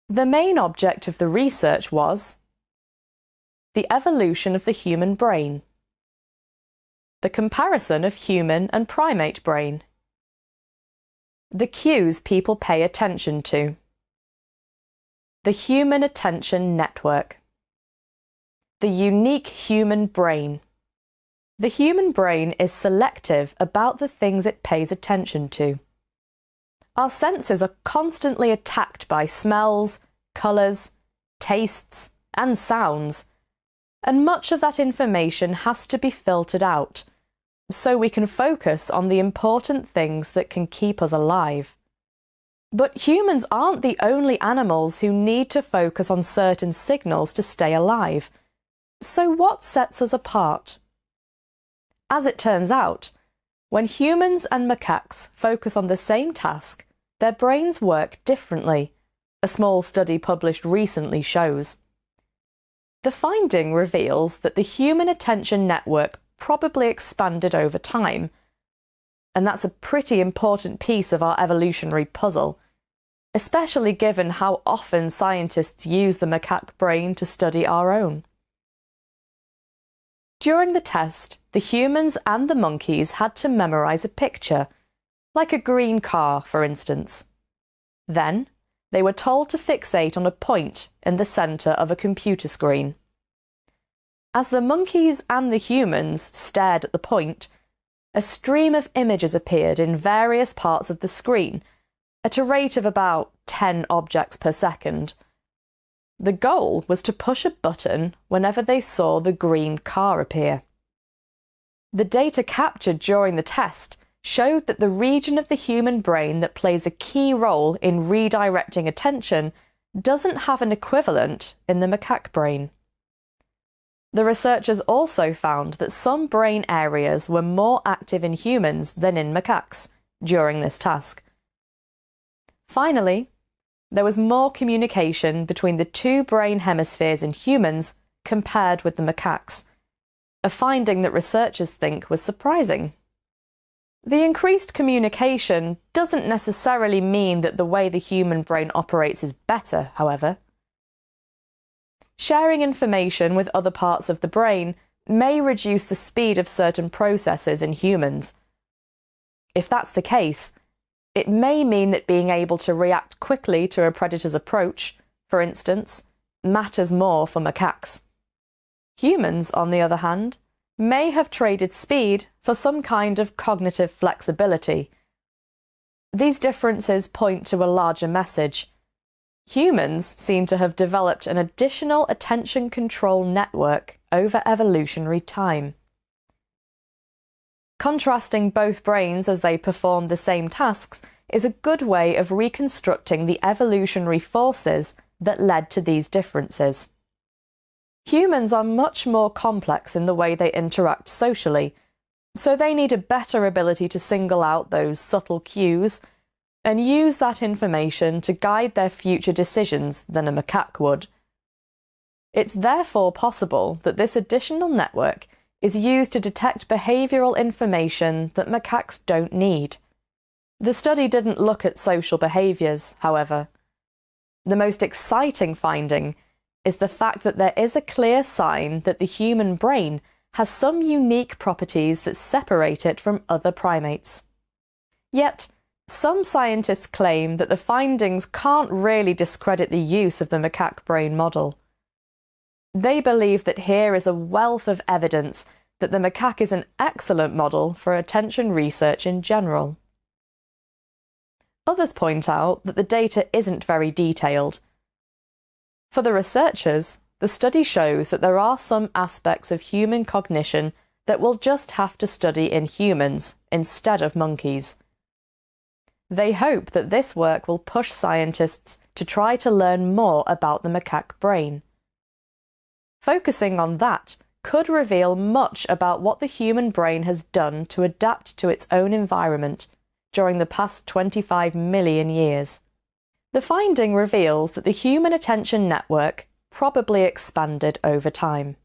The main object of the research was the evolution of the human brain, the comparison of human and primate brain, the cues people pay attention to, the human attention network, the unique human brain. The human brain is selective about the things it pays attention to. Our senses are constantly attacked by smells, colours, tastes, and sounds, and much of that information has to be filtered out, so we can focus on the important things that can keep us alive. But humans aren't the only animals who need to focus on certain signals to stay alive. So what sets us apart? As it turns out, when humans and macaques focus on the same task, their brains work differently, a small study published recently shows. The finding reveals that the human attention network probably expanded over time, and that's a pretty important piece of our evolutionary puzzle, especially given how often scientists use the macaque brain to study our own. During the test, the humans and the monkeys had to memorize a picture, like a green car, for instance. Then, they were told to fixate on a point in the center of a computer screen. As the monkeys and the humans stared at the point, a stream of images appeared in various parts of the screen, at a rate of about 10 objects per second. The goal was to push a button whenever they saw the green car appear. The data captured during the test showed that the region of the human brain that plays a key role in redirecting attention doesn't have an equivalent in the macaque brain. The researchers also found that some brain areas were more active in humans than in macaques during this task. Finally, there was more communication between the two brain hemispheres in humans compared with the macaques, a finding that researchers think was surprising. The increased communication doesn't necessarily mean that the way the human brain operates is better, however. Sharing information with other parts of the brain may reduce the speed of certain processes in humans. If that's the case, it may mean that being able to react quickly to a predator's approach, for instance, matters more for macaques. Humans, on the other hand, may have traded speed for some kind of cognitive flexibility. These differences point to a larger message. Humans seem to have developed an additional attention control network over evolutionary time. Contrasting both brains as they perform the same tasks is a good way of reconstructing the evolutionary forces that led to these differences. Humans are much more complex in the way they interact socially, so they need a better ability to single out those subtle cues and use that information to guide their future decisions than a macaque would. It's therefore possible that this additional network is used to detect behavioural information that macaques don't need. The study didn't look at social behaviours, however. The most exciting finding is the fact that there is a clear sign that the human brain has some unique properties that separate it from other primates. Yet, some scientists claim that the findings can't really discredit the use of the macaque brain model. They believe that here is a wealth of evidence that the macaque is an excellent model for attention research in general. Others point out that the data isn't very detailed. For the researchers, the study shows that there are some aspects of human cognition that we'll just have to study in humans instead of monkeys. They hope that this work will push scientists to try to learn more about the macaque brain. Focusing on that could reveal much about what the human brain has done to adapt to its own environment during the past 25 million years. The finding reveals that the human attention network probably expanded over time.